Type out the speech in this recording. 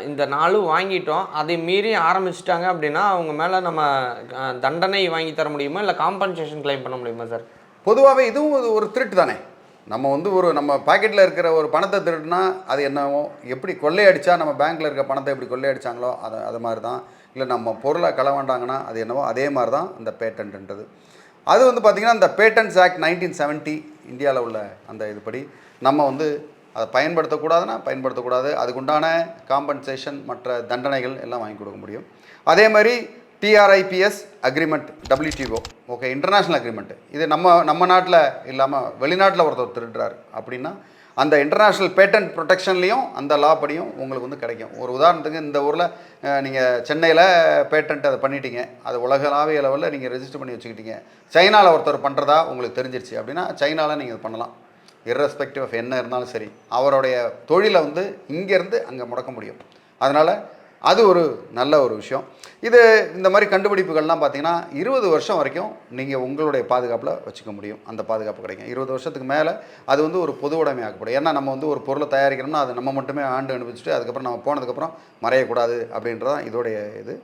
இந்த நாளும் வாங்கிட்டோம், அதை மீறி ஆரம்பிச்சுட்டாங்க அப்படின்னா, அவங்க மேலே நம்ம தண்டனை வாங்கி தர முடியுமா? இல்லை காம்பன்சேஷன் கிளைம் பண்ண முடியுமா சார்? பொதுவாகவே இதுவும் ஒரு திருட்டு தானே. நம்ம வந்து நம்ம பாக்கெட்டில் இருக்கிற ஒரு பணத்தை திருடுனா அது என்னவோ, எப்படி கொள்ளையடிச்சா நம்ம பேங்க்கில் இருக்க பணத்தை எப்படி கொள்ளையடிச்சாங்களோ அது மாதிரி தான். இல்லை நம்ம பொருளை களவாண்டாங்கன்னா அது என்னவோ அதே மாதிரி தான் இந்த பேட்டன்ட்ன்றது. அது வந்து பார்த்திங்கன்னா இந்த பேட்டன்ட்ஸ் ஆக்ட் 1970 இந்தியாவில் உள்ள அந்த இதுபடி நம்ம வந்து அதை பயன்படுத்தக்கூடாதுன்னா பயன்படுத்தக்கூடாது. அதுக்குண்டான காம்பன்சேஷன் மற்ற தண்டனைகள் எல்லாம் வாங்கி கொடுக்க முடியும். அதே மாதிரி TRIPS agreement, WTO, okay, international agreement. இது நம்ம நாட்டில் இல்லாமல் வெளிநாட்டில் ஒருத்தர் திருடுறாரு அப்படின்னா அந்த இன்டர்நேஷ்னல் பேட்டன்ட் ப்ரொடெக்ஷன்லேயும் அந்த லா படியும் உங்களுக்கு வந்து கிடைக்கும். ஒரு உதாரணத்துக்கு இந்த ஊரில் நீங்கள் சென்னையில் பேட்டன்ட் அதை பண்ணிட்டீங்க, அது உலகளாவிய லெவலில் நீங்கள் ரெஜிஸ்டர் பண்ணி வச்சுக்கிட்டீங்க. சைனாவில் ஒருத்தர் பண்ணுறதா உங்களுக்கு தெரிஞ்சிருச்சு அப்படின்னா சைனாவில் நீங்கள் பண்ணலாம். இர்ரெஸ்பெக்டிவ் ஆஃப் என்ன இருந்தாலும் சரி, அவருடைய தொழிலை வந்து இங்கேருந்து அங்கே முடக்க முடியும். அதனால் அது ஒரு நல்ல ஒரு விஷயம். இந்த மாதிரி கண்டுபிடிப்புகள்லாம் பார்த்தீங்கன்னா 20 வருஷம் வரைக்கும் நீங்கள் உங்களுடைய பாதுகாப்பில் வச்சுக்க முடியும். அந்த பாதுகாப்பு கிடைக்கும். 20 வருஷத்துக்கு மேலே அது வந்து ஒரு பொது உடைமையாக்கப்படும். ஏன்னா நம்ம வந்து ஒரு பொருளை தயாரிக்கிறோம்னா அது நம்ம மட்டுமே ஆண்டு அனுபவிச்சுட்டு அதுக்கப்புறம் நம்ம போனதுக்கப்புறம் மறையக்கூடாது அப்படின்றதான் இதோடைய இது.